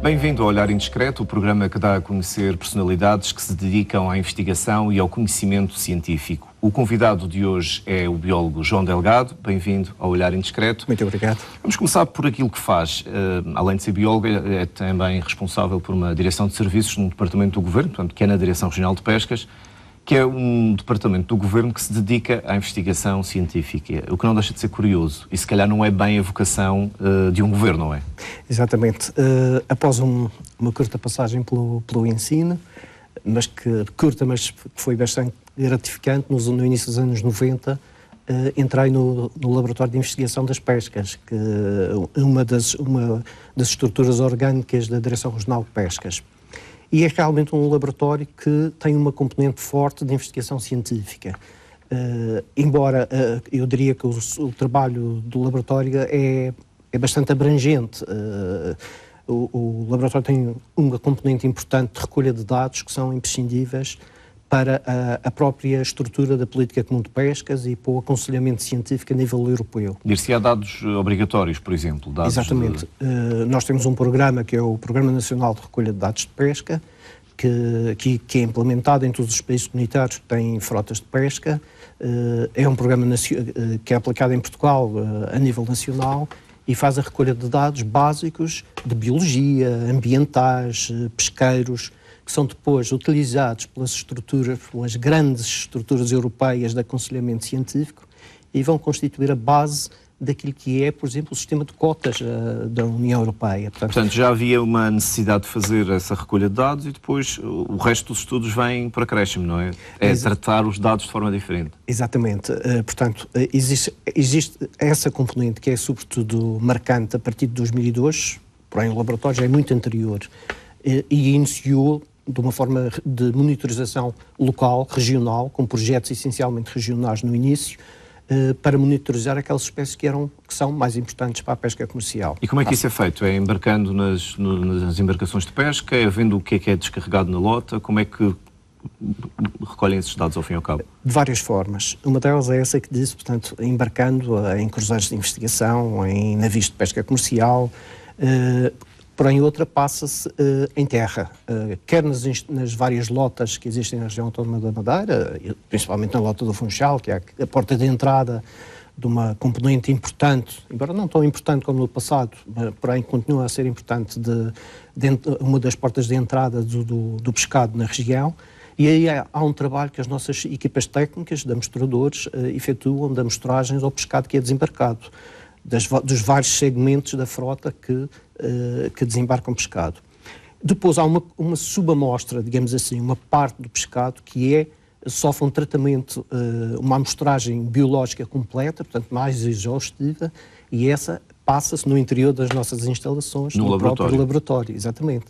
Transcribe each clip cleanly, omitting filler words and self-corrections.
Bem-vindo ao Olhar Indiscreto, o programa que dá a conhecer personalidades que se dedicam à investigação e ao conhecimento científico. O convidado de hoje é o biólogo João Delgado. Bem-vindo ao Olhar Indiscreto. Muito obrigado. Vamos começar por aquilo que faz. Além de ser biólogo, é também responsável por uma direção de serviços no Departamento do Governo, portanto, que é na Direção Regional de Pescas, que é um departamento do Governo que se dedica à investigação científica, o que não deixa de ser curioso. E se calhar não é bem a vocação de um governo, não é? Exatamente. Após uma curta passagem pelo ensino, mas que foi bastante gratificante, no início dos anos 90, entrei no Laboratório de Investigação das Pescas, que é uma das estruturas orgânicas da Direção Regional de Pescas. E é realmente um laboratório que tem uma componente forte de investigação científica. Embora eu diria que o trabalho do laboratório é bastante abrangente. O laboratório tem uma componente importante de recolha de dados que são imprescindíveis para a própria estrutura da política comum de pescas e para o aconselhamento científico a nível europeu. Dir-se-á dados obrigatórios, por exemplo? Dados Exatamente. Nós temos um programa que é o Programa Nacional de Recolha de Dados de Pesca, que é implementado em todos os países comunitários que têm frotas de pesca. É um programa que é aplicado em Portugal a nível nacional e faz a recolha de dados básicos de biologia, ambientais, pesqueiros, que são depois utilizados pelas grandes estruturas europeias de aconselhamento científico e vão constituir a base daquilo que é, por exemplo, o sistema de cotas da União Europeia. Portanto, já havia uma necessidade de fazer essa recolha de dados e depois o resto dos estudos vem por acréscimo, não é? Tratar os dados de forma diferente. Exatamente. Portanto, existe essa componente que é sobretudo marcante a partir de 2002, porém o laboratório já é muito anterior e iniciou de uma forma de monitorização local, regional, com projetos essencialmente regionais no início, para monitorizar aquelas espécies que são mais importantes para a pesca comercial. E como é que isso é feito? É embarcando nas embarcações de pesca? É vendo o que é descarregado na lota? Como é que recolhem esses dados ao fim e ao cabo? De várias formas. Uma delas é essa que disse, portanto, embarcando em cruzeiros de investigação, em navios de pesca comercial, porém outra passa-se em terra, quer nas várias lotas que existem na região autónoma da Madeira, principalmente na lota do Funchal, que é a porta de entrada de uma componente importante, embora não tão importante como no passado, porém continua a ser importante, uma das portas de entrada do pescado na região. E aí há um trabalho que as nossas equipas técnicas de amoestradores efetuam de amostragens ao pescado que é desembarcado, dos vários segmentos da frota que desembarcam pescado. Depois há uma subamostra, digamos assim, uma parte do pescado que sofre um tratamento, uma amostragem biológica completa, portanto mais exaustiva, e essa passa-se no interior das nossas instalações, no próprio laboratório, exatamente.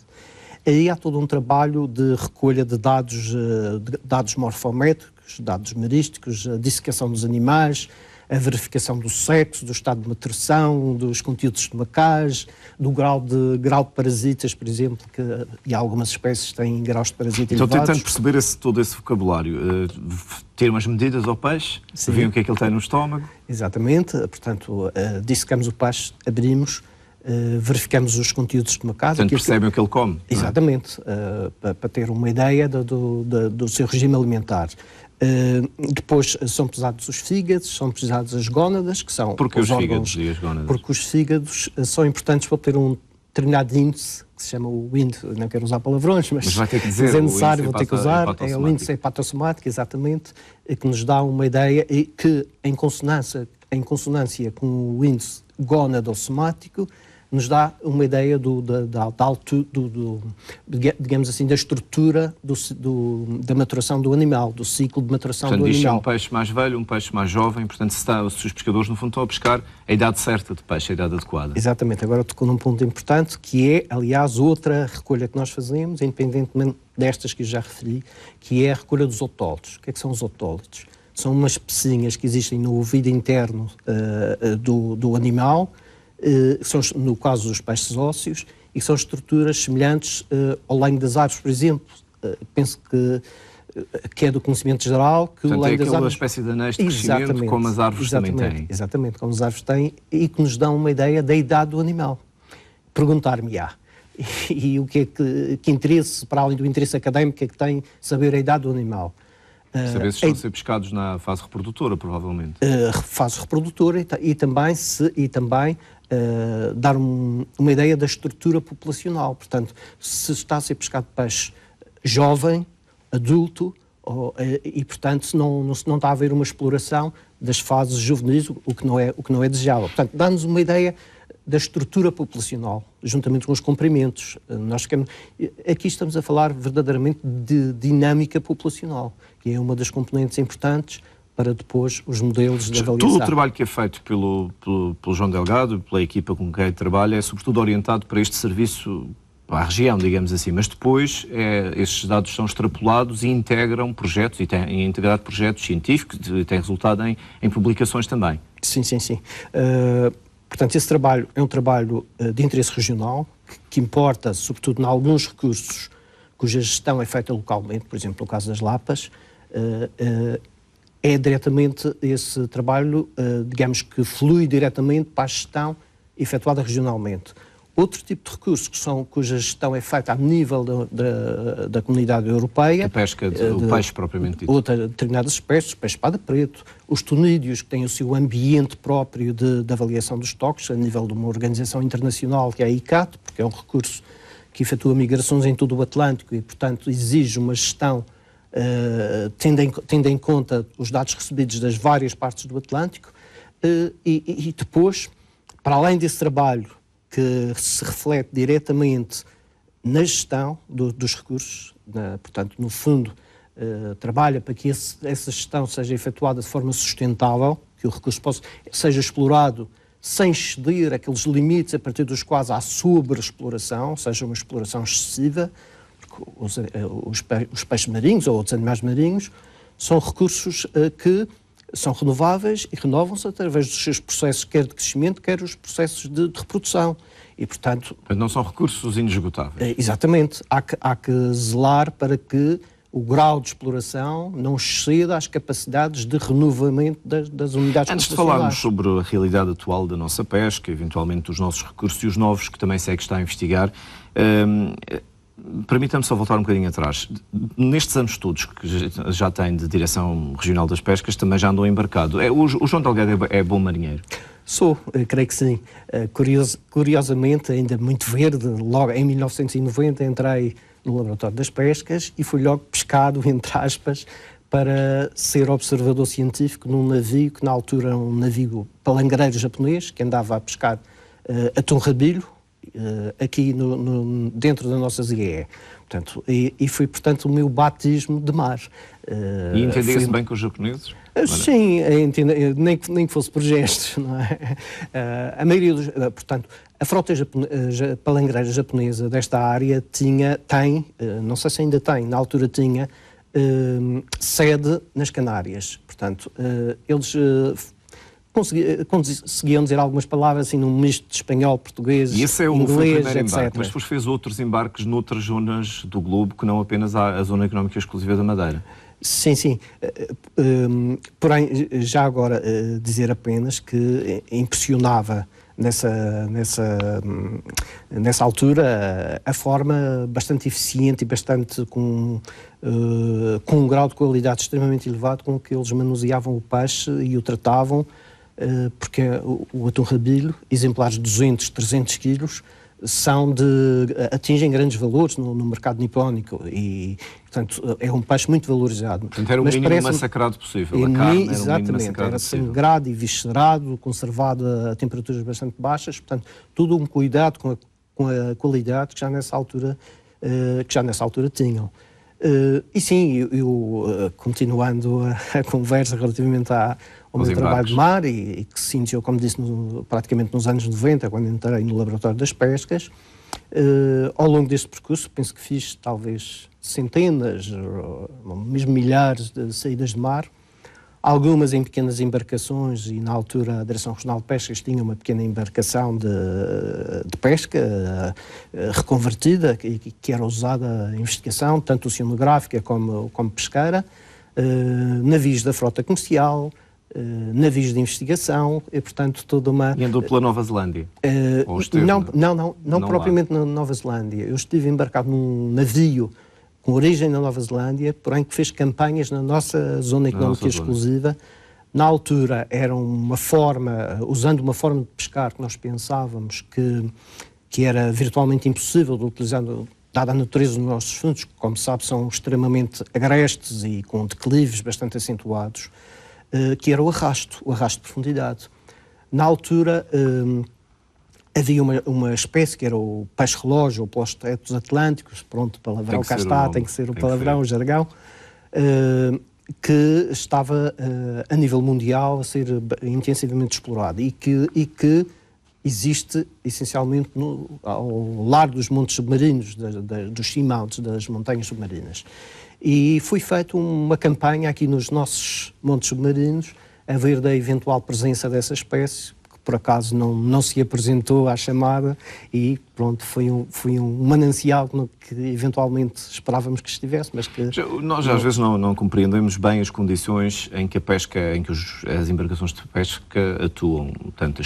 Aí há todo um trabalho de recolha de dados morfométricos, dados merísticos, a dissecação dos animais, a verificação do sexo, do estado de maturação, dos conteúdos estomacais, do grau de parasitas, por exemplo, e algumas espécies têm graus de parasita elevados. Então, tentando perceber todo esse vocabulário, ter umas medidas ao peixe, ver o que é que ele tem no estômago. Exatamente, portanto, dissecamos o peixe, abrimos, verificamos os conteúdos estomacais. Portanto, percebem o que ele come. Exatamente, para ter uma ideia do seu regime alimentar. Depois são pesados os fígados, são pesadas as gónadas, que são Porquê os fígados e as gónadas? Porque os fígados são importantes para ter um determinado índice, que se chama o índice, não quero usar palavrões, mas vai ter que dizer, é necessário, vou ter que usar, é o índice hepatossomático, exatamente, que nos dá uma ideia e que, em consonância com o índice gonadossomático, nos dá uma ideia digamos assim, da estrutura da maturação do animal, do ciclo de maturação do animal. Portanto, diz um peixe mais velho, um peixe mais jovem, portanto, se os pescadores, no fundo, estão a pescar a idade certa de peixe, a idade adequada. Exatamente. Agora tocou num ponto importante, que é, aliás, outra recolha que nós fazemos, independentemente destas que eu já referi, que é a recolha dos otólitos. O que é que são os otólitos? São umas pecinhas que existem no ouvido interno do animal, são, no caso dos peixes ósseos, e são estruturas semelhantes ao lenho das árvores, por exemplo. Penso que é do conhecimento geral que portanto, o lenho das árvores... árvores... espécie de anexo de crescimento, como as árvores também têm. Exatamente, como as árvores têm, e que nos dão uma ideia da idade do animal. Perguntar-me-á, e o que é que interesse, para além do interesse académico, é que tem saber a idade do animal. Saber se estão a ser pescados na fase reprodutora, provavelmente. Fase reprodutora e também dar uma ideia da estrutura populacional. Portanto, se está a ser pescado peixe jovem, adulto, e portanto se não está a haver uma exploração das fases juvenis, o que não é desejável. Portanto, dá-nos uma ideia da estrutura populacional, juntamente com os comprimentos. Aqui estamos a falar verdadeiramente de dinâmica populacional, que é uma das componentes importantes para depois os modelos de avaliação. Todo o trabalho que é feito pelo João Delgado, pela equipa com quem trabalha, é sobretudo orientado para este serviço, para a região, digamos assim, mas depois estes dados são extrapolados e integram projetos, e têm integrado projetos científicos, e têm resultado em publicações também. Sim. Portanto, esse trabalho é um trabalho de interesse regional, que importa, sobretudo, em alguns recursos cuja gestão é feita localmente, por exemplo, no caso das lapas, é diretamente esse trabalho, digamos que flui diretamente para a gestão efetuada regionalmente. Outro tipo de recursos cuja gestão é feita a nível da comunidade europeia. A pesca, o peixe propriamente dito. Outras determinadas espécies, peixe espada preto, os tonídeos, que têm o seu ambiente próprio de avaliação dos estoques, a nível de uma organização internacional, que é a ICCAT, porque é um recurso que efetua migrações em todo o Atlântico e, portanto, exige uma gestão tendo em conta os dados recebidos das várias partes do Atlântico. E depois, para além desse trabalho, que se reflete diretamente na gestão dos recursos, portanto, no fundo, trabalha para que essa gestão seja efetuada de forma sustentável, que o recurso seja explorado sem exceder aqueles limites a partir dos quais há sobreexploração, seja uma exploração excessiva, porque os peixes marinhos ou outros animais marinhos são recursos que são renováveis e renovam-se através dos seus processos, quer de crescimento, quer os processos de reprodução. E, portanto... Mas não são recursos inesgotáveis. Exatamente. Há que zelar para que o grau de exploração não exceda as capacidades de renovamento das unidades. Antes de falarmos sobre a realidade atual da nossa pesca, eventualmente dos nossos recursos e os novos que também sei que está a investigar, permita-me só voltar um bocadinho atrás. Nestes anos todos que já tem de Direção Regional das Pescas, também já andou embarcado. O João Delgado é bom marinheiro? Sou, creio que sim. Curiosamente, ainda muito verde, logo em 1990 entrei no Laboratório das Pescas e fui logo pescado, entre aspas, para ser observador científico num navio que na altura era um navio palangreiro japonês, que andava a pescar atum-rabilho, aqui dentro da nossa ZGE. Portanto, e foi, portanto, o meu batismo de mar. E entendia-se bem com os japoneses? Sim, nem que fosse por gestos, não é? A maioria portanto, a frota palangreira japonesa desta área tem, não sei se ainda tem, na altura tinha, sede nas Canárias. Portanto, eles conseguiam dizer algumas palavras assim num misto de espanhol, português, inglês, esse foi o primeiro etc. embarque, mas depois fez outros embarques noutras zonas do globo que não apenas a zona económica exclusiva da Madeira. Sim. Porém, já agora dizer apenas que impressionava nessa altura a forma bastante eficiente e bastante com um grau de qualidade extremamente elevado com que eles manuseavam o peixe e o tratavam, porque o atum-rabilho, exemplares de 200, 300 quilos, atingem grandes valores no mercado nipónico e, portanto, é um peixe muito valorizado. Portanto, era o mínimo massacrado possível. A carne exatamente, era sangrado e viscerado, conservado a temperaturas bastante baixas, portanto, tudo um cuidado com a qualidade que já nessa altura tinham. E sim, eu continuando a conversa relativamente ao meu trabalho de mar e que se iniciou, como disse, praticamente nos anos 90, quando entrei no Laboratório das Pescas, ao longo deste percurso penso que fiz talvez centenas, ou mesmo milhares de saídas de mar, algumas em pequenas embarcações, e na altura a Direção Regional de Pescas tinha uma pequena embarcação de pesca reconvertida, que era usada em investigação, tanto oceanográfica como pesqueira, navios da frota comercial, navios de investigação e, portanto, toda uma... E andou pela Nova Zelândia? Ou esteve não propriamente na Nova Zelândia. Eu estive embarcado num navio com origem na Nova Zelândia, porém que fez campanhas na nossa zona económica exclusiva. Na altura era uma forma, usando uma forma de pescar que nós pensávamos que era virtualmente impossível de utilizar, dada a natureza dos nossos fundos, que, como se sabe, são extremamente agrestes e com declives bastante acentuados, que era o arrasto de profundidade. Na altura havia uma espécie que era o peixe-relógio, ou Plostetos atlânticos, pronto, palavrão cá está, tem que ser o palavrão, o jargão, que estava a nível mundial a ser intensivamente explorado e que existe essencialmente ao largo dos montes submarinos, dos seamounts, das montanhas submarinas. E foi feita uma campanha aqui nos nossos montes submarinos a ver da eventual presença dessa espécie, que por acaso não se apresentou à chamada e pronto, foi um manancial que eventualmente esperávamos que estivesse, mas que... Nós às vezes não compreendemos bem as condições em que a pesca, em que as embarcações de pesca atuam. Portanto,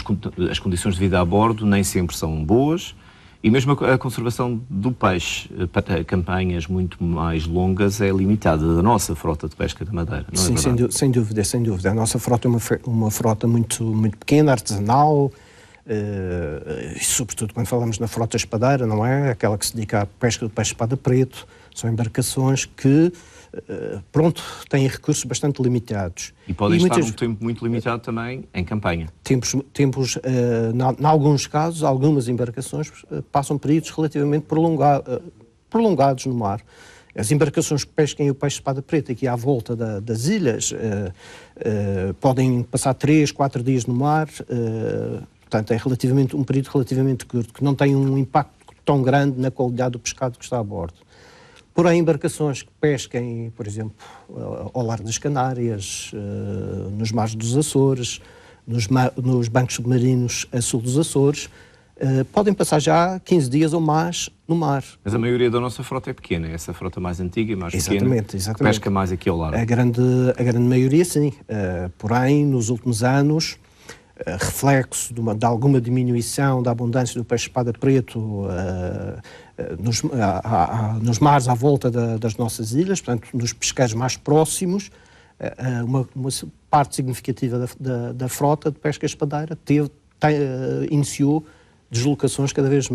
as condições de vida a bordo nem sempre são boas. E mesmo a conservação do peixe para campanhas muito mais longas é limitada da nossa frota de pesca da Madeira, não é verdade? Sim, sem dúvida. A nossa frota é uma frota muito pequena, artesanal, e sobretudo quando falamos na frota espadeira, não é? Aquela que se dedica à pesca do peixe espada preto. São embarcações que, têm recursos bastante limitados. E podem estar um tempo muito limitado também em campanha. Tempos em alguns casos, algumas embarcações passam períodos relativamente prolongados no mar. As embarcações que pesquem o peixe espada preta aqui à volta das ilhas podem passar 3, 4 dias no mar, portanto é um período relativamente curto, que não tem um impacto tão grande na qualidade do pescado que está a bordo. Porém, embarcações que pesquem, por exemplo, ao largo das Canárias, nos mares dos Açores, nos bancos submarinos a sul dos Açores, podem passar já 15 dias ou mais no mar. Mas a maioria da nossa frota é pequena, é essa frota mais antiga e mais pequena, que pesca mais aqui ao largo. A grande maioria, sim. Porém, nos últimos anos, reflexo de alguma diminuição da abundância do peixe espada preto nos mares à volta das nossas ilhas, portanto, nos pesqueiros mais próximos, uma parte significativa da frota de pesca espadeira iniciou deslocações cada vez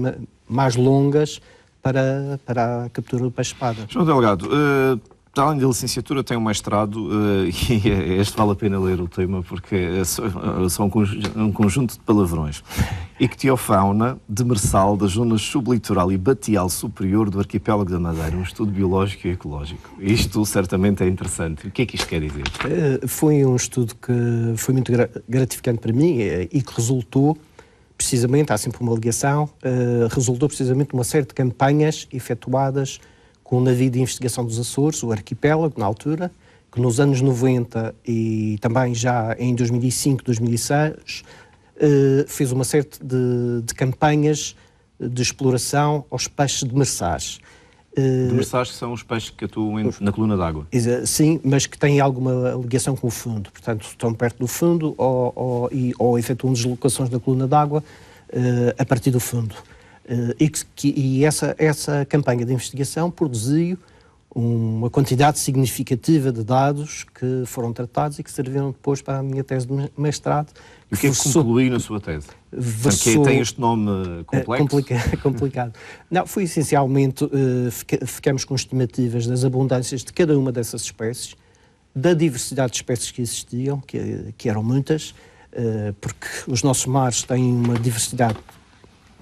mais longas para a captura do peixe-espada. João Delgado, além da licenciatura, tem um mestrado e este vale a pena ler o tema porque é só um conjunto de palavrões. Ictiofauna demersal das zonas sublitoral e batial superior do arquipélago da Madeira, um estudo biológico e ecológico. Isto certamente é interessante. O que é que isto quer dizer? Foi um estudo que foi muito gratificante para mim e que resultou precisamente, há sempre uma ligação, resultou precisamente de uma série de campanhas efetuadas com o navio de investigação dos Açores, o arquipélago, na altura, que nos anos 90 e também já em 2005, 2006, fez uma série de campanhas de exploração aos peixes demersais. Demersais que são os peixes que atuam na coluna d'água. Sim, mas que têm alguma ligação com o fundo. Portanto, estão perto do fundo ou efetuam deslocações da coluna d'água a partir do fundo. E essa campanha de investigação produziu uma quantidade significativa de dados que foram tratados e que serviram depois para a minha tese de mestrado. E o que é que concluí na sua tese? Porque tem este nome complexo? Complicado. Não, foi essencialmente, ficamos com estimativas das abundâncias de cada uma dessas espécies, da diversidade de espécies que existiam, que eram muitas, porque os nossos mares têm uma diversidade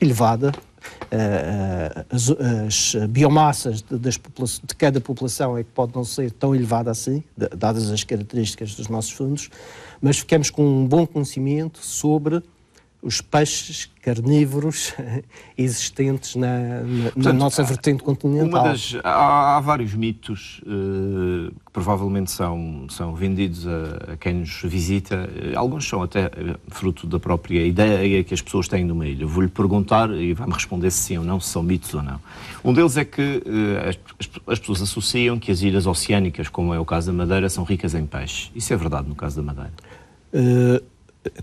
elevada. As biomassas de cada população é que pode não ser tão elevada assim, dadas as características dos nossos fundos, mas ficamos com um bom conhecimento sobre os peixes carnívoros existentes na nossa vertente continental. Há vários mitos que provavelmente são vendidos a quem nos visita. Alguns são até fruto da própria ideia que as pessoas têm de uma ilha. Vou-lhe perguntar e vai-me responder se sim ou não, se são mitos ou não. Um deles é que as pessoas associam que as ilhas oceânicas, como é o caso da Madeira, são ricas em peixe. Isso é verdade no caso da Madeira?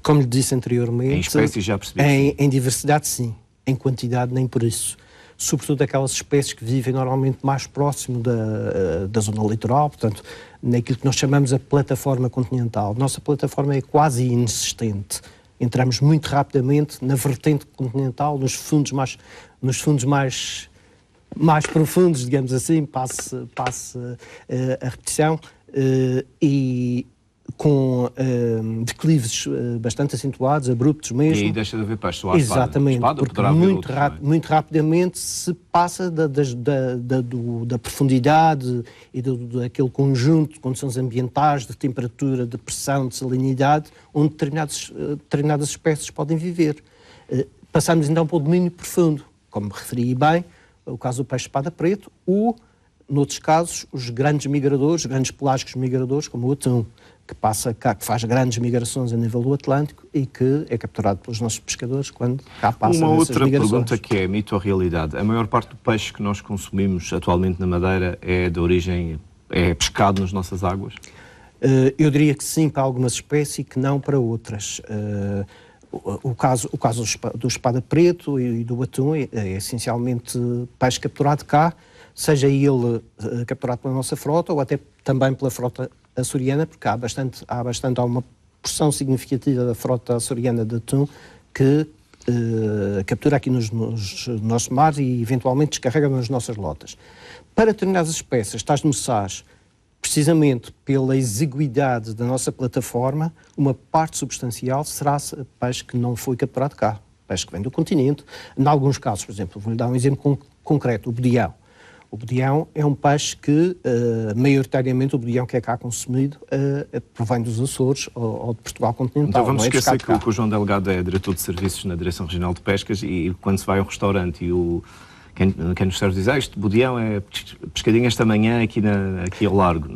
Como lhe disse anteriormente... Em espécies já percebi. Em diversidade, sim. Em quantidade, nem por isso. Sobretudo aquelas espécies que vivem normalmente mais próximo da zona litoral, portanto, naquilo que nós chamamos a plataforma continental. Nossa plataforma é quase inexistente. Entramos muito rapidamente na vertente continental, nos fundos mais profundos, digamos assim, passe a repetição, e com declives bastante acentuados, abruptos mesmo. E aí deixa de haver peixe, só há exatamente, espada, porque muito rapidamente se passa da profundidade e daquele conjunto de condições ambientais, de temperatura, de pressão, de salinidade, onde determinadas espécies podem viver. Passamos então para o domínio profundo, como me referi bem, o caso do peixe-espada preto, ou, noutros casos, os grandes migradores, grandes pelágicos migradores, como o atum, que passa cá, que faz grandes migrações a nível do Atlântico e que é capturado pelos nossos pescadores quando cá passa Uma outra migrações. Pergunta que é mito ou realidade. A maior parte do peixe que nós consumimos atualmente na Madeira é de origem, é pescado nas nossas águas? Eu diria que sim para algumas espécies e que não para outras. O caso do espada preto e do atum é essencialmente peixe capturado cá, seja ele capturado pela nossa frota ou até também pela frota açoriana, porque há uma porção significativa da frota açoriana de atum que captura aqui nos nossos mares e eventualmente descarrega nas nossas lotas. Para determinadas espécies, tais demersais, precisamente pela exiguidade da nossa plataforma, uma parte substancial será peixe que não foi capturado cá, peixe que vem do continente. Em alguns casos, por exemplo, vou-lhe dar um exemplo concreto, o bodião. O bodião é um peixe que, maioritariamente, o bodião que é cá consumido provém dos Açores ou de Portugal continental. Então vamos esquecer que o João Delgado é diretor de serviços na Direção Regional de Pescas e quando se vai a um restaurante e quem nos serve diz, este bodião é pescadinho esta manhã aqui ao largo.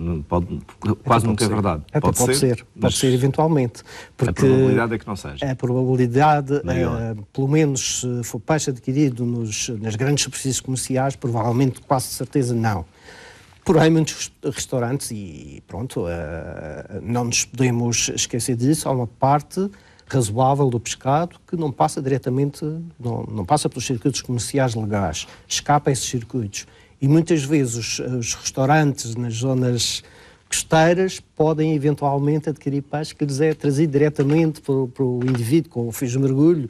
Quase nunca é verdade. Pode ser eventualmente. Porque a probabilidade é que não seja. A probabilidade, pelo menos se for peixe adquirido nas grandes superfícies comerciais, provavelmente, quase certeza, não. Porém, muitos restaurantes, e pronto, não nos podemos esquecer disso, há uma parte razoável do pescado que não passa diretamente, não passa pelos circuitos comerciais legais, escapa a esses circuitos. E muitas vezes os restaurantes nas zonas costeiras podem eventualmente adquirir peixe que lhes é trazido diretamente para o indivíduo com o fez de mergulho,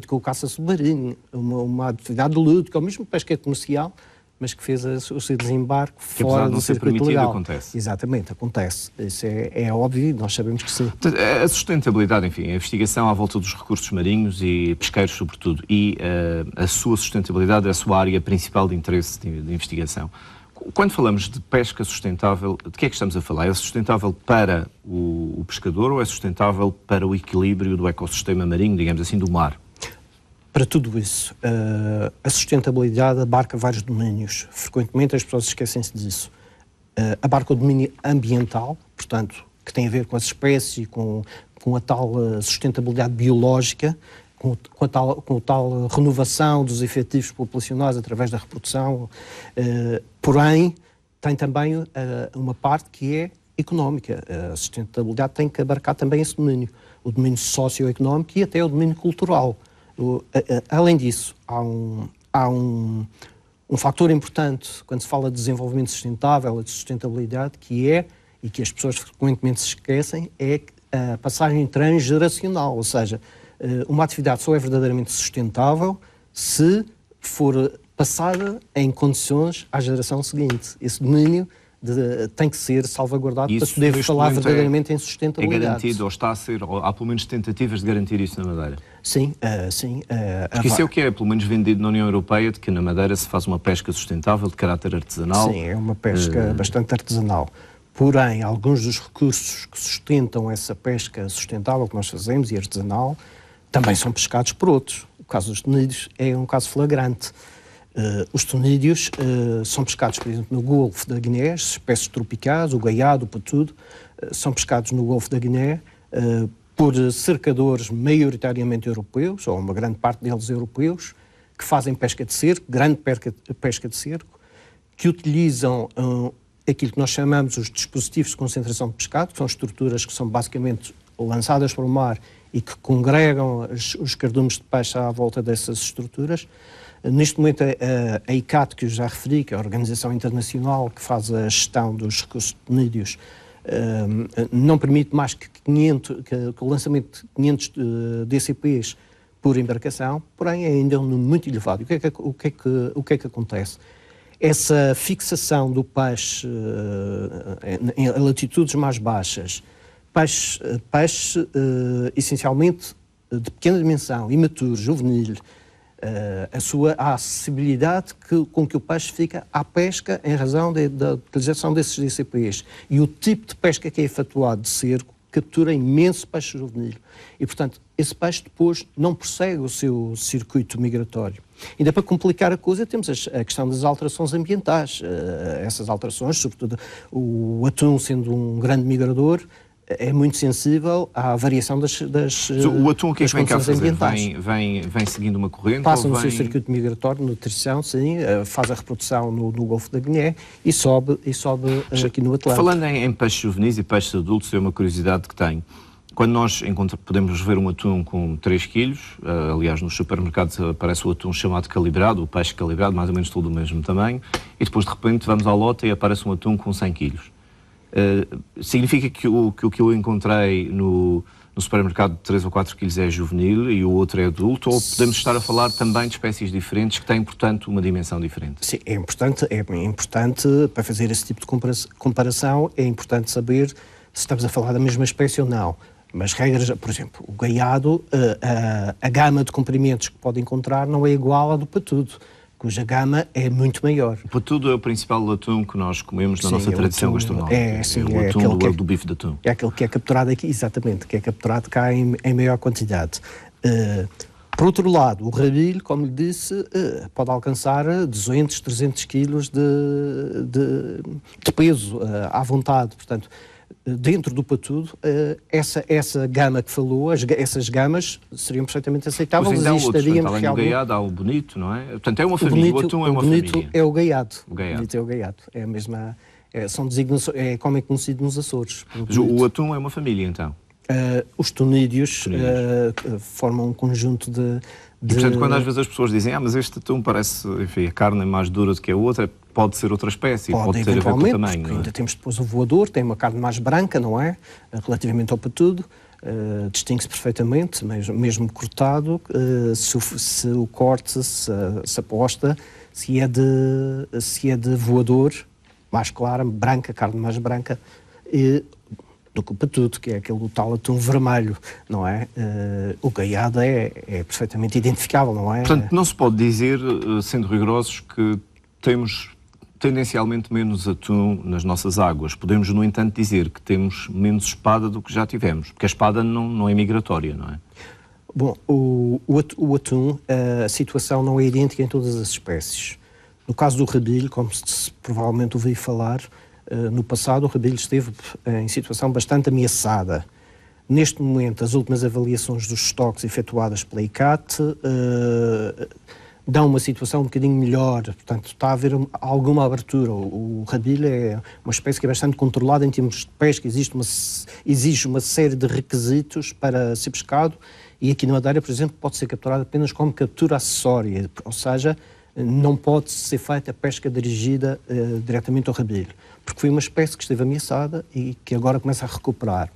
com o caça submarino, uma atividade lúdica, ou mesmo pesca comercial, mas que fez o seu desembarque fora do circuito legal. Acontece. Exatamente, acontece. Isso é óbvio, nós sabemos que sim. A sustentabilidade, enfim, a investigação à volta dos recursos marinhos e pesqueiros, sobretudo, e a sua sustentabilidade é a sua área principal de interesse de investigação. Quando falamos de pesca sustentável, de que é que estamos a falar? É sustentável para o pescador ou é sustentável para o equilíbrio do ecossistema marinho, digamos assim, do mar? Para tudo isso, a sustentabilidade abarca vários domínios. Frequentemente as pessoas esquecem-se disso. Abarca o domínio ambiental, portanto, que tem a ver com as espécies, com a tal sustentabilidade biológica, com a tal renovação dos efetivos populacionais através da reprodução. Porém, tem também uma parte que é económica. A sustentabilidade tem que abarcar também esse domínio, o domínio socioeconómico e até o domínio cultural. Além disso, há um fator importante quando se fala de desenvolvimento sustentável, de sustentabilidade, que é, e que as pessoas frequentemente se esquecem, é a passagem transgeracional, ou seja, uma atividade só é verdadeiramente sustentável se for passada em condições à geração seguinte. Esse domínio tem que ser salvaguardado para poder falar verdadeiramente em sustentabilidade. É garantido ou está a ser, ou há pelo menos tentativas de garantir isso na Madeira? Sim, sim. Porque isso é o que é, pelo menos vendido na União Europeia, de que na Madeira se faz uma pesca sustentável, de caráter artesanal. Sim, é uma pesca bastante artesanal. Porém, alguns dos recursos que sustentam essa pesca sustentável que nós fazemos e artesanal também são pescados por outros. O caso dos tonídeos é um caso flagrante. Os tonídeos são pescados, por exemplo, no Golfo da Guiné, as espécies tropicais, o gaiado, o patudo, são pescados no Golfo da Guiné por cercadores maioritariamente europeus, ou uma grande parte deles europeus, que fazem pesca de cerco, grande pesca de cerco, que utilizam aquilo que nós chamamos os dispositivos de concentração de pescado, que são estruturas que são basicamente lançadas para o mar e que congregam os cardumes de peixe à volta dessas estruturas. Neste momento, a ICCAT, que eu já referi, que é a Organização Internacional que faz a gestão dos recursos tenídeos, não permite mais que o lançamento de 500 DCPs por embarcação, porém é ainda um número muito elevado. O que é que acontece? Essa fixação do peixe em latitudes mais baixas, peixe essencialmente de pequena dimensão, imaturo, juvenil, a acessibilidade com que o peixe fica à pesca em razão da utilização desses DCPs e o tipo de pesca que é efetuado de cerco captura imenso peixe juvenil e, portanto, esse peixe depois não prossegue o seu circuito migratório. Ainda para complicar a coisa, temos a questão das alterações ambientais. Essas alterações, sobretudo o atum sendo um grande migrador, é muito sensível à variação das o atum, o que é que vem cá fazer? Vem seguindo uma corrente? Passa no seu circuito migratório, nutrição, sim, faz a reprodução no Golfo da Guiné e sobe aqui no Atlântico. Falando em peixes juvenis e peixes adultos, é uma curiosidade que tenho. Quando nós podemos ver um atum com 3 quilos, aliás, nos supermercados aparece o atum chamado calibrado, o peixe calibrado, mais ou menos todo do mesmo tamanho, e depois de repente vamos à lota e aparece um atum com 100 quilos. Significa que o que eu encontrei no supermercado de 3 ou 4 quilos é juvenil e o outro é adulto, ou podemos estar a falar também de espécies diferentes que têm, portanto, uma dimensão diferente? Sim, é importante para fazer esse tipo de comparação, é importante saber se estamos a falar da mesma espécie ou não. Mas regras, por exemplo, o gaiado, a gama de comprimentos que pode encontrar não é igual à do patudo, cuja gama é muito maior. O patudo é o principal atum que nós comemos na nossa tradição gastronómica. É o atum do bife de atum. É aquele que é capturado aqui, exatamente, que é capturado cá em maior quantidade. Por outro lado, o rabilho, como lhe disse, pode alcançar 200, 300 quilos de peso à vontade. Portanto, dentro do patudo, essa gama que falou, essas gamas seriam perfeitamente aceitáveis e estaríamos além do gaiado, há o bonito, não é? Portanto, é uma família, o atum é uma família. O bonito é o gaiado. O bonito é o gaiado. É a mesma... são designações... como é conhecido nos Açores. O atum é uma família, então? Os tunídeos formam um conjunto de... E, portanto, quando às vezes as pessoas dizem mas este atum parece, enfim, a carne é mais dura do que a outra, pode ser outra espécie, pode ter a ver com o tamanho, não é? Ainda temos depois o voador, tem uma carne mais branca, não é? Relativamente ao patudo, distingue-se perfeitamente, mesmo cortado, se o corte, se aposta, se é de voador, mais clara, branca, carne mais branca, do que o patudo, que é aquele tal atum vermelho, não é? O gaiado é perfeitamente identificável, não é? Portanto, não se pode dizer, sendo rigorosos, que temos tendencialmente menos atum nas nossas águas. Podemos, no entanto, dizer que temos menos espada do que já tivemos, porque a espada não é migratória, não é? Bom, o atum, a situação não é idêntica em todas as espécies. No caso do rabilho, como se provavelmente ouvi falar, no passado o rabilho esteve em situação bastante ameaçada. Neste momento, as últimas avaliações dos estoques efetuadas pela ICCAT dão uma situação um bocadinho melhor, portanto está a haver alguma abertura. O rabilho é uma espécie que é bastante controlada em termos de pesca, exige uma série de requisitos para ser pescado e aqui na Madeira, por exemplo, pode ser capturado apenas como captura acessória, ou seja, não pode ser feita a pesca dirigida diretamente ao rabilho, porque foi uma espécie que esteve ameaçada e que agora começa a recuperar.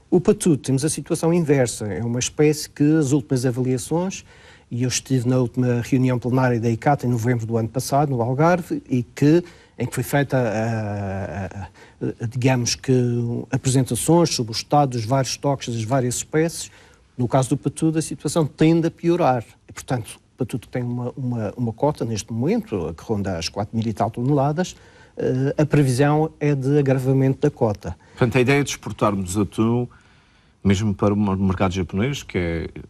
O patudo, temos a situação inversa, é uma espécie que as últimas avaliações, e eu estive na última reunião plenária da ICCAT em novembro do ano passado, no Algarve, em que foi feita, digamos que, apresentações sobre o estado dos vários estoques das várias espécies. No caso do patudo, a situação tende a piorar. E, portanto, o patudo tem uma cota neste momento, que ronda as 4.000 e tal toneladas. A previsão é de agravamento da cota. Portanto, a ideia de exportarmos atum, mesmo para o mercado japonês,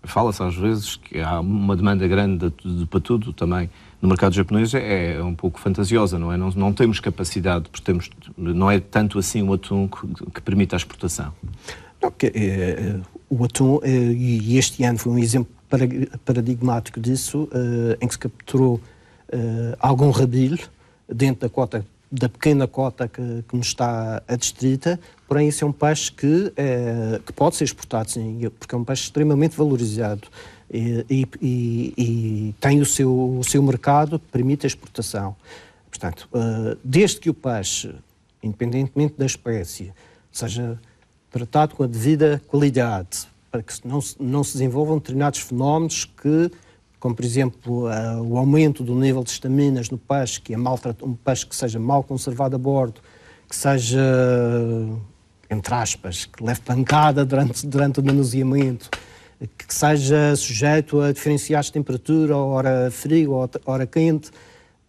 fala-se às vezes que há uma demanda grande de patudo também no mercado japonês, é um pouco fantasiosa, não é? Não temos capacidade, porque não é tanto assim o atum que permite a exportação. Não, o atum, e este ano foi um exemplo paradigmático disso, em que se capturou algum rabilho dentro da cota da pequena cota que nos está adstrita, porém isso é um peixe que pode ser exportado, sim, porque é um peixe extremamente valorizado e tem o seu mercado que permite a exportação. Portanto, desde que o peixe, independentemente da espécie, seja tratado com a devida qualidade, para que não se desenvolvam determinados fenómenos que, como por exemplo o aumento do nível de estaminas no peixe, que é um peixe que seja mal conservado a bordo, que seja, entre aspas, que leve pancada durante o manuseamento, que seja sujeito a diferenciais de temperatura, hora frio, hora quente,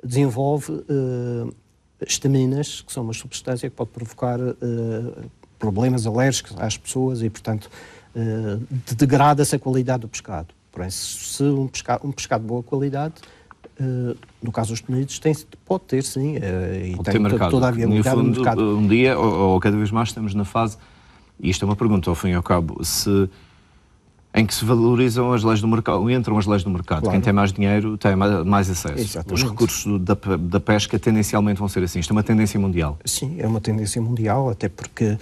desenvolve estaminas, que são uma substância que pode provocar problemas alérgicos às pessoas e, portanto, degrada-se a qualidade do pescado. Porém, se um pescado de boa qualidade, no caso dos Unidos, pode ter, sim, e pode tem toda a viabilidade no mercado. Um dia, ou cada vez mais, estamos na fase, e isto é uma pergunta, ao fim e ao cabo, em que se valorizam as leis do mercado, entram as leis do mercado. Claro. Quem tem mais dinheiro tem mais acesso. Exatamente. Os recursos da pesca tendencialmente vão ser assim. Isto é uma tendência mundial. Sim, é uma tendência mundial, até porque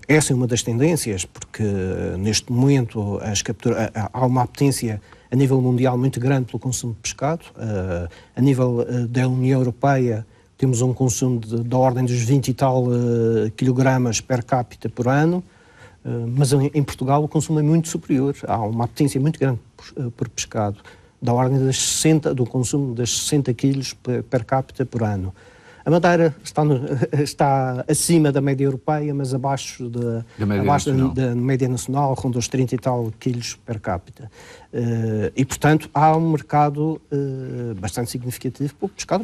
essa é uma das tendências, porque neste momento há uma apetência a nível mundial muito grande pelo consumo de pescado. A nível da União Europeia temos um consumo da ordem dos 20 e tal quilogramas per capita por ano. Mas em Portugal o consumo é muito superior. Há uma apetência muito grande por pescado, da ordem do consumo das 60 quilos per capita por ano. A Madeira está acima da média europeia, mas abaixo da média nacional, ronda os 30 e tal quilos per capita. E, portanto, há um mercado bastante significativo para o pescado.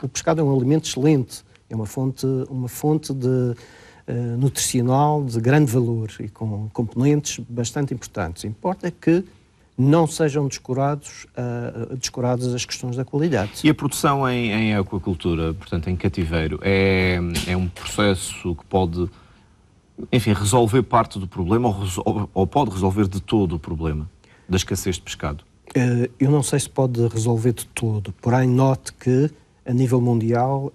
O pescado é um alimento excelente, é uma fonte de nutricional de grande valor e com componentes bastante importantes. Importa que não sejam descuradas as questões da qualidade. E a produção em aquacultura, portanto em cativeiro, é um processo que pode, enfim, resolver parte do problema ou pode resolver de todo o problema da escassez de pescado? Eu não sei se pode resolver de todo, porém note que a nível mundial,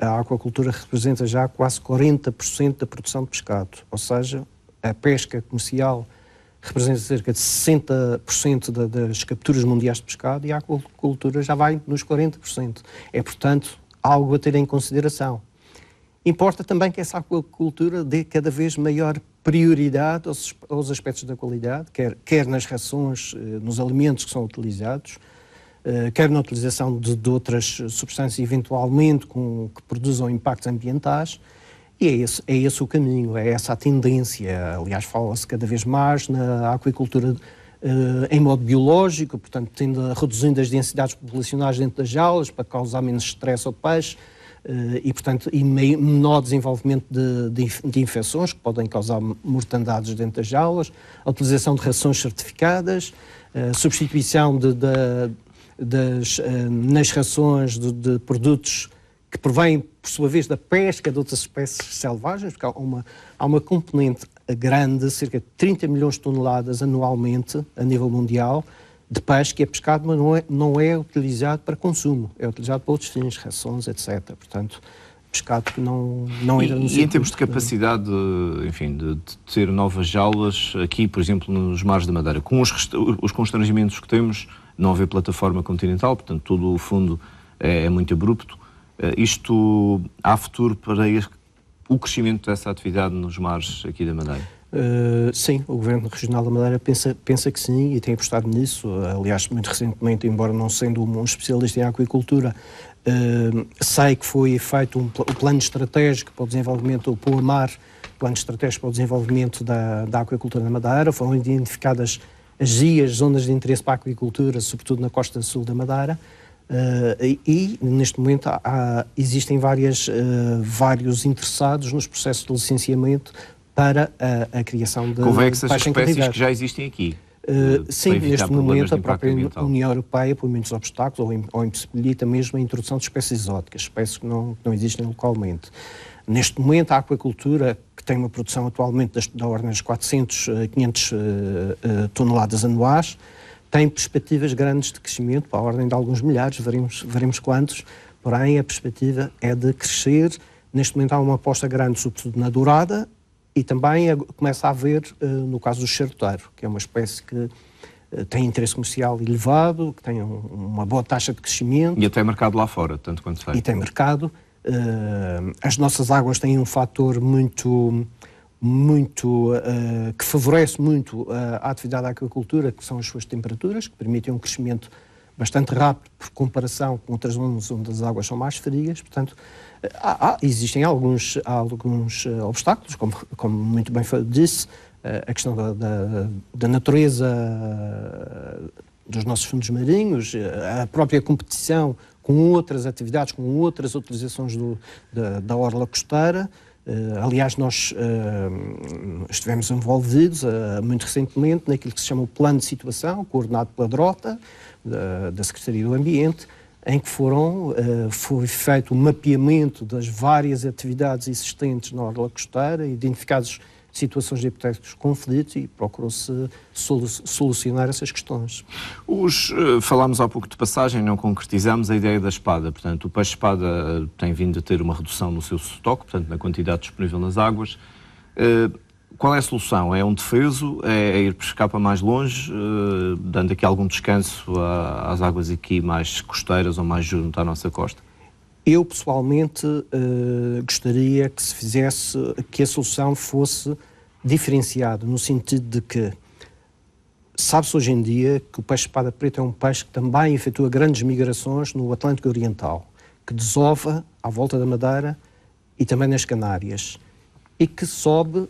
a aquacultura representa já quase 40% da produção de pescado. Ou seja, a pesca comercial representa cerca de 60% das capturas mundiais de pescado e a aquacultura já vai nos 40%. É, portanto, algo a ter em consideração. Importa também que essa aquacultura dê cada vez maior prioridade aos aspectos da qualidade, quer nas rações, nos alimentos que são utilizados, quer na utilização de outras substâncias eventualmente que produzam impactos ambientais, e é esse o caminho, é essa a tendência. Aliás, fala-se cada vez mais na aquacultura em modo biológico, portanto, reduzindo as densidades populacionais dentro das jaulas para causar menos stress ao peixe e menor desenvolvimento de infecções que podem causar mortandades dentro das jaulas, a utilização de rações certificadas, a substituição nas rações de produtos que provêm, por sua vez, da pesca de outras espécies selvagens, porque há uma componente grande, cerca de 30 milhões de toneladas anualmente, a nível mundial, de peixe que é pescado, mas não é utilizado para consumo, é utilizado para outros fins, rações, etc. Portanto, pescado que não entra no E em termos de capacidade, enfim, de ter novas jaulas, aqui, por exemplo, nos mares da Madeira, com os constrangimentos que temos, não haver plataforma continental, portanto, todo o fundo é muito abrupto. Há futuro para o crescimento dessa atividade nos mares aqui da Madeira? Sim, o Governo Regional da Madeira pensa que sim e tem apostado nisso. Aliás, muito recentemente, embora não sendo um especialista em aquicultura, sei que foi feito o plano estratégico para o desenvolvimento, o POAMAR, plano estratégico para o desenvolvimento da aquicultura na Madeira. Foram identificadas as zonas de interesse para a aquicultura, sobretudo na costa sul da Madeira. E neste momento existem vários interessados nos processos de licenciamento para a criação de Convém-se essas espécies que já existem aqui. Sim, neste momento a própria União Europeia põe muitos obstáculos ou impossibilita mesmo a introdução de espécies exóticas, espécies que não existem localmente. Neste momento a aquacultura, que tem uma produção atualmente da ordem das 400 a 500 toneladas anuais, tem perspectivas grandes de crescimento, para a ordem de alguns milhares, veremos quantos, porém a perspectiva é de crescer. Neste momento há uma aposta grande, sobretudo na dourada, e também começa a haver, no caso do charreteiro, que é uma espécie que tem interesse comercial elevado, que tem uma boa taxa de crescimento. E até mercado lá fora, tanto quanto sei. E tem mercado. As nossas águas têm um fator que favorece muito a atividade da aquacultura, que são as suas temperaturas, que permitem um crescimento bastante rápido por comparação com outras zonas onde as águas são mais frias. Portanto, existem alguns obstáculos, como muito bem disse, a questão da natureza dos nossos fundos marinhos, a própria competição com outras atividades, com outras utilizações da orla costeira. Aliás, nós estivemos envolvidos muito recentemente naquilo que se chama o Plano de Situação, coordenado pela DROTA, da Secretaria do Ambiente, em que foi feito o mapeamento das várias atividades existentes na orla costeira, identificadas situações de hipotéticos conflitos e procurou-se solucionar essas questões. Falámos há pouco de passagem, não concretizamos a ideia da espada. Portanto, o peixe-espada tem vindo a ter uma redução no seu estoque, portanto, na quantidade disponível nas águas. Qual é a solução? É um defeso? É ir pescar para mais longe, dando aqui algum descanso às águas aqui mais costeiras ou mais junto à nossa costa? Eu, pessoalmente, gostaria que se fizesse, que a solução fosse diferenciada, no sentido de que sabe-se hoje em dia que o peixe-espada preto é um peixe que também efetua grandes migrações no Atlântico Oriental, que desova à volta da Madeira e também nas Canárias, e que sobe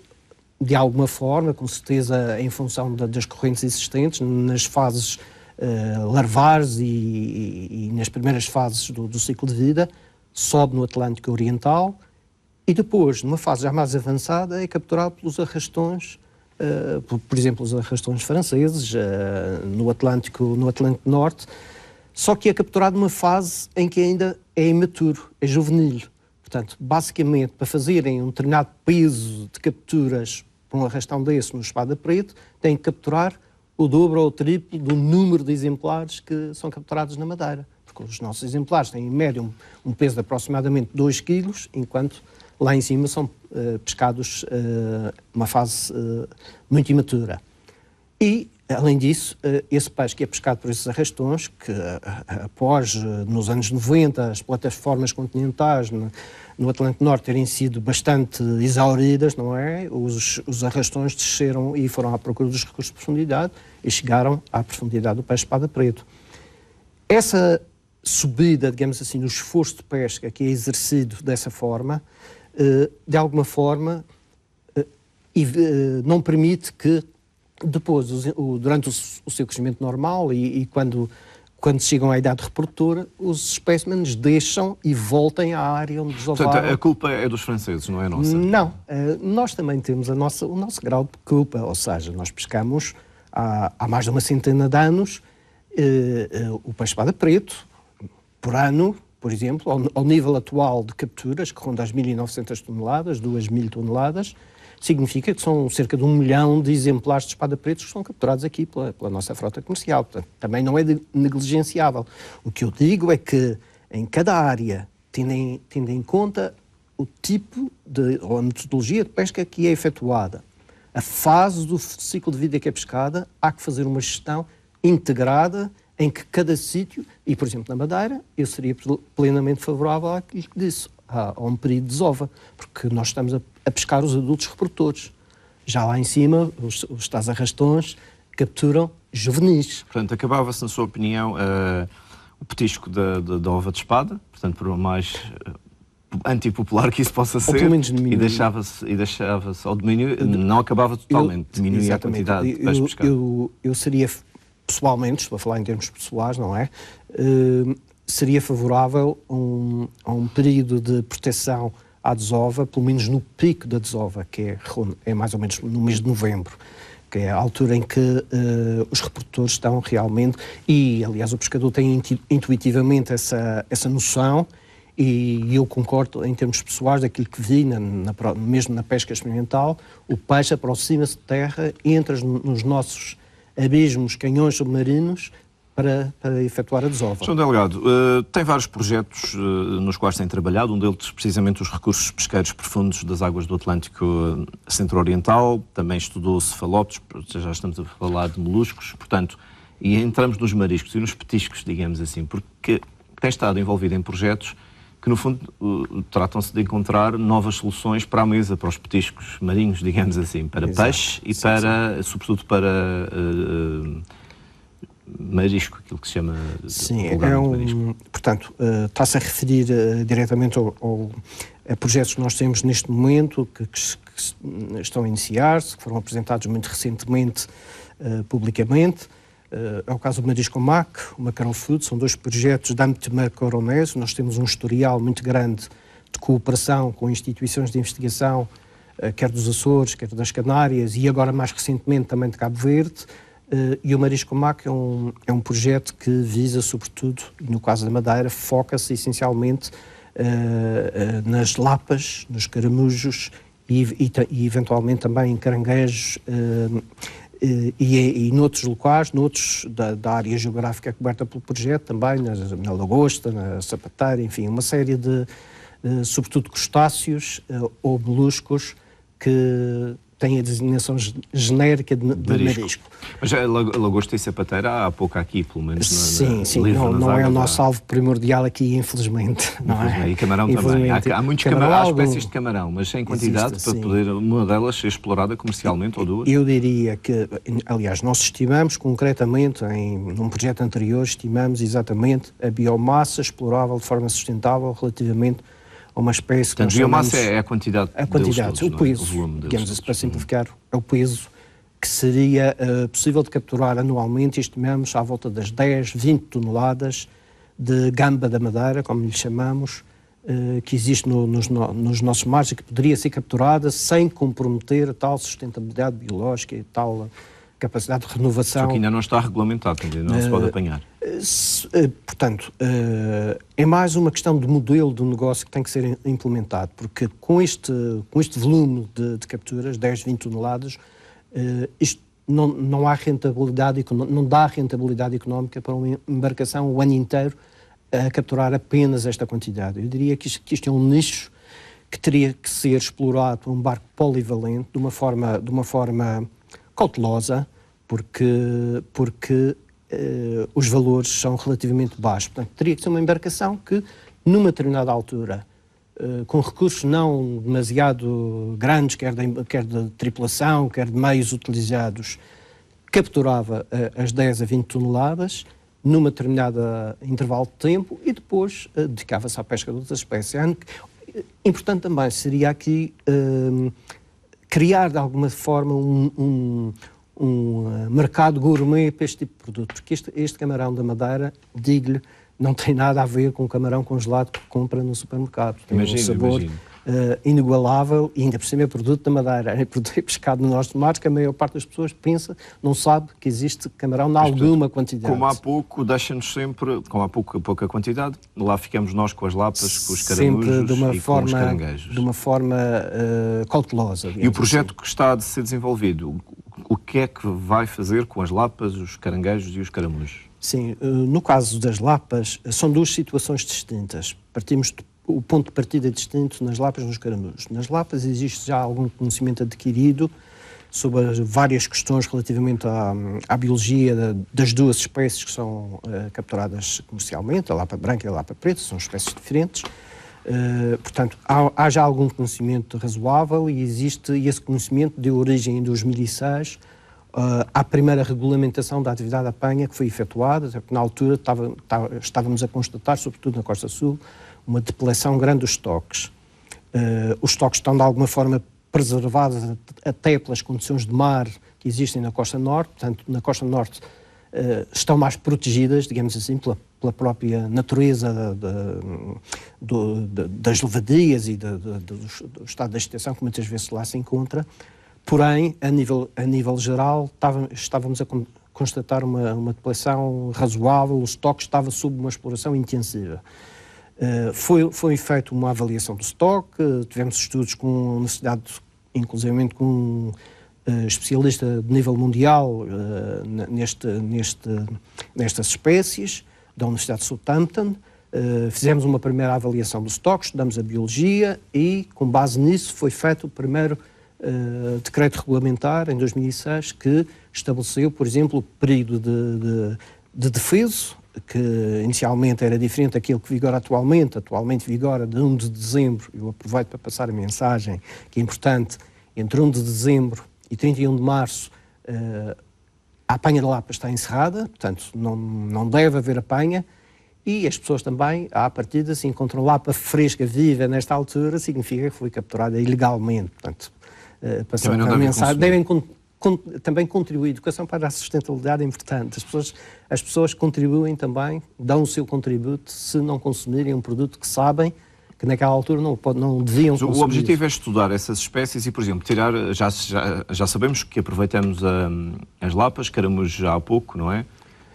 de alguma forma, com certeza em função das correntes existentes, nas fases larvares e nas primeiras fases do ciclo de vida, sobe no Atlântico Oriental e depois, numa fase já mais avançada, é capturado pelos arrastões, por exemplo, os arrastões franceses no Atlântico Norte, só que é capturado numa fase em que ainda é imaturo, é juvenil. Portanto, basicamente, para fazerem um determinado peso de capturas por um arrastão desse no espada preto, têm que capturar o dobro ou o triplo do número de exemplares que são capturados na Madeira. Porque os nossos exemplares têm, em média, um peso de aproximadamente 2 kg, enquanto lá em cima são pescados numa fase muito imatura. E, além disso, esse peixe que é pescado por esses arrastões, que após, nos anos 90, as plataformas continentais no Atlântico Norte terem sido bastante exauridas, não é? Os arrastões desceram e foram à procura dos recursos de profundidade e chegaram à profundidade do peixe-espada preto. Essa subida, digamos assim, no esforço de pesca que é exercido dessa forma, de alguma forma, não permite que depois, durante o seu crescimento normal e quando chegam à idade reprodutora, os espécimes deixam e voltem à área onde desovaram. Portanto, a culpa é dos franceses, não é nossa? Não. Nós também temos o nosso grau de culpa, ou seja, nós pescamos há mais de uma centena de anos o peixe-espada preto, por ano, por exemplo, ao nível atual de capturas, que ronda as 1.900 toneladas, 2.000 toneladas, significa que são cerca de 1 milhão de exemplares de espada pretos que são capturados aqui pela nossa frota comercial. Portanto, também não é negligenciável. O que eu digo é que, em cada área, tendo em conta o tipo ou a metodologia de pesca que é efetuada, a fase do ciclo de vida que é pescada, há que fazer uma gestão integrada em que cada sítio, e por exemplo na Madeira, eu seria plenamente favorável àquilo que disse, a um período de desova, porque nós estamos a pescar os adultos reprodutores. Já lá em cima, os tais arrastões capturam juvenis. Portanto, acabava-se, na sua opinião, o petisco da ova de espada, portanto, por mais antipopular que isso possa ser, e deixava-se ao domínio, não acabava totalmente, diminuía a quantidade de peixe pescado. Eu seria, pessoalmente, estou a falar em termos pessoais, não é? Seria favorável a um período de proteção à desova, pelo menos no pico da desova, que é mais ou menos no mês de novembro, que é a altura em que os reprodutores estão realmente, e aliás o pescador tem intuitivamente essa noção, e eu concordo em termos pessoais daquilo que vi, mesmo na pesca experimental, o peixe aproxima-se de terra, entra nos nossos abismos, canhões submarinos, para efetuar a desova. João Delgado, tem vários projetos nos quais tem trabalhado, um deles precisamente os recursos pesqueiros profundos das águas do Atlântico Centro-Oriental, também estudou cefalópodes, já estamos a falar de moluscos, portanto, e entramos nos mariscos e nos petiscos, digamos assim, porque tem estado envolvido em projetos que, no fundo, tratam-se de encontrar novas soluções para a mesa, para os petiscos marinhos, digamos assim, para peixe e sobretudo para marisco, aquilo que se chama marisco. Portanto, está-se a referir diretamente a projetos que nós temos neste momento, que estão a iniciar-se, que foram apresentados muito recentemente publicamente. É o caso do Marisco Mac, o Macarão Food, são 2 projetos de âmbito macaronésio. Nós temos um historial muito grande de cooperação com instituições de investigação, quer dos Açores, quer das Canárias e agora mais recentemente também de Cabo Verde. E o Marisco Mac é um projeto que visa, sobretudo, no caso da Madeira, foca-se essencialmente nas lapas, nos caramujos e eventualmente também em caranguejos e noutros locais, da área geográfica coberta pelo projeto, também na lagosta, na sapateira, enfim, uma série de, sobretudo, crustáceos ou moluscos que têm a designação genérica de marisco. Mas a lagosta e sapateira há pouco aqui, pelo menos. Sim, não é o nosso alvo primordial aqui, infelizmente. Não é? E camarão também. Há muitos há espécies de camarão, mas em quantidade para poder uma delas ser explorada comercialmente ou duas? Eu diria que, aliás, nós estimamos concretamente, num projeto anterior, estimamos exatamente a biomassa explorável de forma sustentável relativamente a uma espécie que nós chamamos... biomassa é a quantidade deles todos, o peso, digamos assim, para simplificar, é o peso que seria possível de capturar anualmente, estimamos à volta das 10, 20 toneladas de gamba da Madeira, como lhe chamamos, que existe nos nossos mares e que poderia ser capturada sem comprometer a tal sustentabilidade biológica e tal capacidade de renovação. Só que ainda não está regulamentado, ainda não se pode apanhar. Portanto, é mais uma questão de modelo de negócio que tem que ser implementado, porque com este volume de capturas, 10, 20 toneladas, isto não há rentabilidade, não dá rentabilidade económica para uma embarcação o ano inteiro a capturar apenas esta quantidade. Eu diria que isto é um nicho que teria que ser explorado por um barco polivalente de uma forma cautelosa, porque os valores são relativamente baixos. Portanto, teria que ser uma embarcação que, numa determinada altura, com recursos não demasiado grandes, quer de tripulação, quer de meios utilizados, capturava as 10 a 20 toneladas numa determinada intervalo de tempo e depois dedicava-se à pesca de outras espécies. Importante também seria aqui criar de alguma forma um mercado gourmet para este tipo de produto, porque este camarão da Madeira, digo-lhe, não tem nada a ver com o camarão congelado que compra no supermercado. Tem um sabor inigualável e ainda por cima é produto da Madeira. É produto pescado no nosso mar, que a maior parte das pessoas pensa, não sabe que existe camarão em alguma quantidade. Como há pouco, deixa-nos sempre, como há pouca quantidade, lá ficamos nós com as lapas, com os caramujos com os caranguejos. De uma forma cautelosa. E o projeto que está a ser desenvolvido, o que é que vai fazer com as lapas, os caranguejos e os caramujos? Sim, no caso das lapas, são 2 situações distintas. O ponto de partida é distinto nas lapas e nos caramujos. Nas lapas existe já algum conhecimento adquirido sobre as várias questões relativamente à biologia das 2 espécies que são capturadas comercialmente, a lapa branca e a lapa preta, são espécies diferentes. Portanto, há já algum conhecimento razoável e esse conhecimento deu origem em 2006 à primeira regulamentação da atividade de apanha que foi efetuada, porque na altura estávamos a constatar, sobretudo na Costa Sul, uma depleção grande dos estoques. Os estoques estão de alguma forma preservados até pelas condições de mar que existem na Costa Norte, portanto, na Costa Norte estão mais protegidas, digamos assim, pela própria natureza das levadias e do estado da extensão que muitas vezes lá se encontra. Porém, a nível geral, estávamos a constatar uma depleção razoável, o estoque estava sob uma exploração intensiva. Foi feita uma avaliação do estoque, tivemos estudos com necessidade, inclusivamente com especialista de nível mundial nestas espécies, da Universidade de Southampton. Fizemos uma primeira avaliação dos estoques, estudamos a biologia e, com base nisso, foi feito o primeiro decreto regulamentar, em 2006, que estabeleceu, por exemplo, o período de defeso, que inicialmente era diferente daquilo que vigora atualmente. Atualmente vigora de 1 de dezembro, eu aproveito para passar a mensagem, que é importante, entre 1 de dezembro e 31 de março, a apanha de lapas está encerrada, portanto não deve haver apanha, e as pessoas também, à partida, se encontram lapa fresca, viva, nesta altura, significa que foi capturada ilegalmente. Portanto, passando a mensagem, devem também contribuir. Educação para a sustentabilidade é importante. As pessoas contribuem também, dão o seu contributo se não consumirem um produto que sabem que naquela altura não deviam consumir. O objetivo é estudar essas espécies e, por exemplo, tirar... Já sabemos que aproveitamos as lapas, caramujos já há pouco, não é?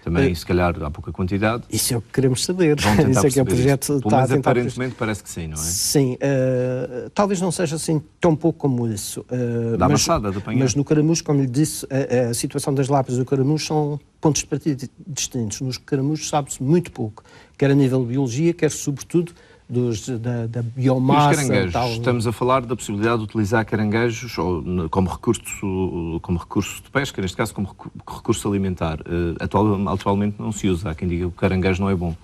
Também, se calhar, há pouca quantidade. Isso é o que queremos saber. Isso é que o projeto está a tentar... aparentemente parece que sim, não é? Sim. Talvez não seja assim tão pouco como isso. Da amassada, de apanhar. Mas no caramujo, como lhe disse, a situação das lapas do caramujo são pontos de partida distintos. Nos caramujos sabe-se muito pouco, quer a nível de biologia, quer sobretudo da biomassa. E os caranguejos? Tal... Estamos a falar da possibilidade de utilizar caranguejos como recurso de pesca, neste caso como recurso alimentar. Atualmente não se usa. Há quem diga que o caranguejo não é bom.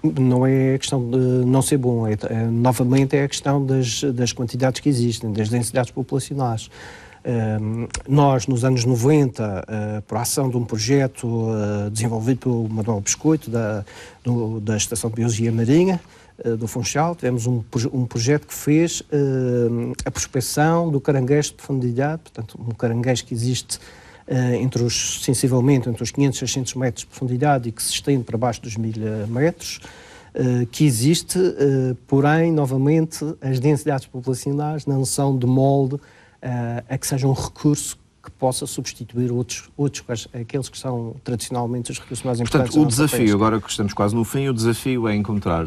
Não é a questão de não ser bom, novamente é a questão das quantidades que existem, das densidades populacionais. Nós, nos anos 90, por ação de um projeto desenvolvido pelo Manuel Biscoito, da Estação de Biologia Marinha, do Funchal, tivemos um projeto que fez a prospecção do caranguejo de profundidade, portanto, um caranguejo que existe sensivelmente entre os 500 e 600 metros de profundidade e que se estende para baixo dos 1000 metros, que existe, porém, novamente, as densidades populacionais não são de molde a que seja um recurso que possa substituir outros aqueles que são tradicionalmente os recursos mais importantes. Portanto, o desafio, agora que estamos quase no fim, o desafio é encontrar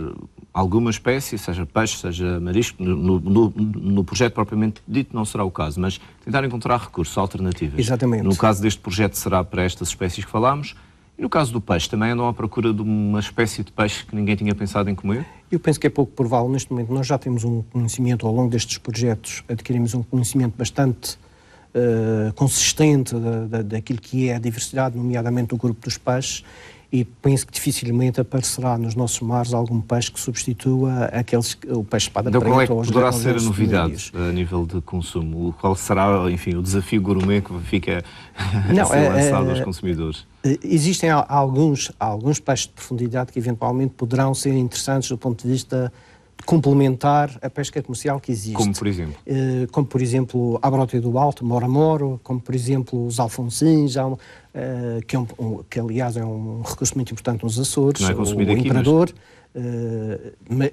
alguma espécie, seja peixe, seja marisco, no projeto propriamente dito não será o caso, mas tentar encontrar recursos alternativos. Exatamente. No caso deste projeto será para estas espécies que falámos, e no caso do peixe, também andam à procura de uma espécie de peixe que ninguém tinha pensado em comer? Eu penso que é pouco provável. Neste momento nós já temos um conhecimento, ao longo destes projetos, adquirimos um conhecimento bastante consistente daquilo que é a diversidade, nomeadamente do grupo dos peixes, e penso que dificilmente aparecerá nos nossos mares algum peixe que substitua o peixe espada preta. Então qual é que ou poderá ser a novidade a nível de consumo? Qual será, enfim, o desafio gourmet que fica a ser lançado aos consumidores? Existem alguns peixes de profundidade que eventualmente poderão ser interessantes do ponto de vista de complementar a pesca comercial que existe. Como por exemplo? Como por exemplo a Brótia do Alto, Mora-Moro, como por exemplo os alfonsins, que aliás é um recurso muito importante nos Açores, não é consumido aqui, imperador.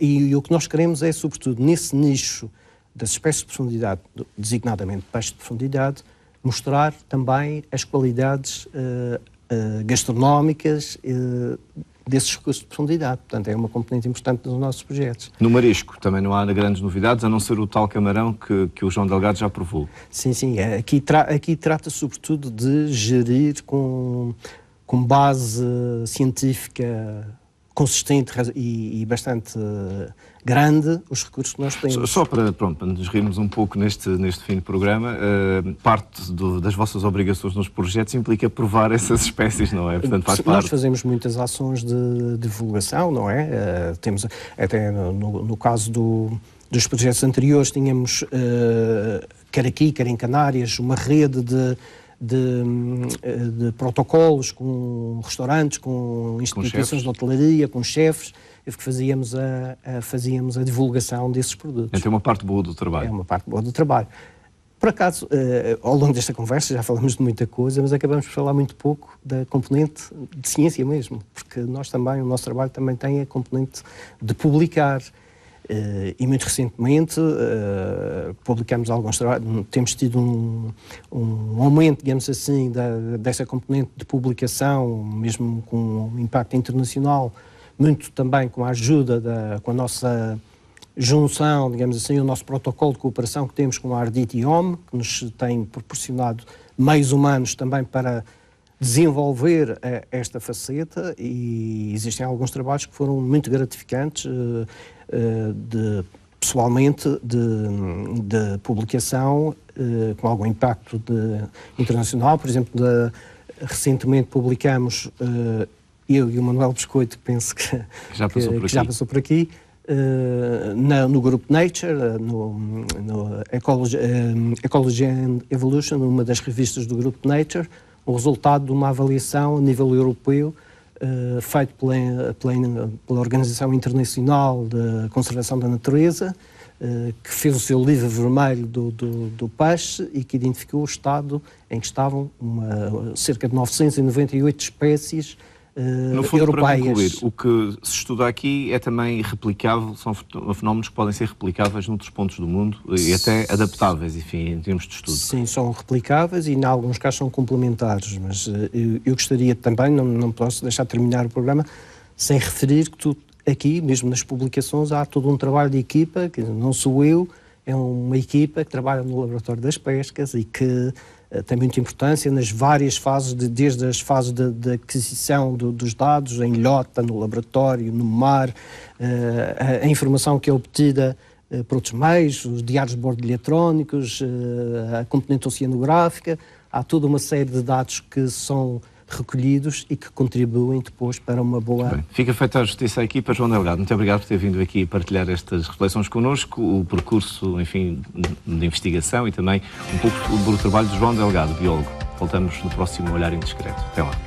E o que nós queremos é, sobretudo, nesse nicho das espécies de profundidade, designadamente peixe de profundidade, mostrar também as qualidades gastronómicas desses recursos de profundidade. Portanto, é uma componente importante dos nossos projetos. No marisco também não há grandes novidades, a não ser o tal camarão que o João Delgado já provou. Sim. Aqui trata-se sobretudo de gerir com base científica consistente e bastante grande os recursos que nós temos. Só para nos rirmos um pouco neste fim de programa, parte das vossas obrigações nos projetos implica provar essas espécies, não é? Portanto, faz parte. Nós fazemos muitas ações de divulgação, não é? Temos, até no caso dos projetos anteriores, tínhamos, quer aqui, quer em Canárias, uma rede de protocolos com restaurantes, com instituições de hotelaria, com chefes, que fazíamos a divulgação desses produtos. Então é uma parte boa do trabalho. É uma parte boa do trabalho. Por acaso, ao longo desta conversa já falamos de muita coisa, mas acabamos por falar muito pouco da componente de ciência mesmo, porque o nosso trabalho também tem a componente de publicar. E muito recentemente publicamos alguns trabalhos, temos tido um aumento, digamos assim, dessa componente de publicação, mesmo com um impacto internacional, muito também com a ajuda, com a nossa junção, digamos assim, o nosso protocolo de cooperação que temos com a Arditi-OM, que nos tem proporcionado meios humanos também para desenvolver esta faceta, e existem alguns trabalhos que foram muito gratificantes pessoalmente de publicação com algum impacto internacional. Por exemplo, recentemente publicamos, eu e o Manuel Biscoito, que penso que já passou por aqui, no grupo Nature, no Ecology and Evolution, uma das revistas do grupo Nature, o resultado de uma avaliação a nível europeu feito pela Organização Internacional de Conservação da Natureza, que fez o seu livro vermelho do peixe e que identificou o estado em que estavam cerca de 998 espécies no fundo, europeias. Para concluir, o que se estuda aqui é também replicável, são fenómenos que podem ser replicáveis noutros pontos do mundo e até adaptáveis, enfim, em termos de estudo. Sim, são replicáveis e em alguns casos são complementares, mas eu gostaria também, não posso deixar de terminar o programa sem referir que aqui, mesmo nas publicações, há todo um trabalho de equipa, que não sou eu, é uma equipa que trabalha no Laboratório das Pescas e que tem muita importância nas várias fases, desde as fases de aquisição dos dados, em ilhota, no laboratório, no mar, a informação que é obtida por outros meios, os diários de bordo eletrónicos, a componente oceanográfica. Há toda uma série de dados que são recolhidos e que contribuem depois para uma boa... Bem, fica feita a justiça à equipa. João Delgado, muito obrigado por ter vindo aqui partilhar estas reflexões connosco, o percurso, enfim, de investigação e também um pouco do trabalho de João Delgado, biólogo. Voltamos no próximo Olhar Indiscreto. Até lá.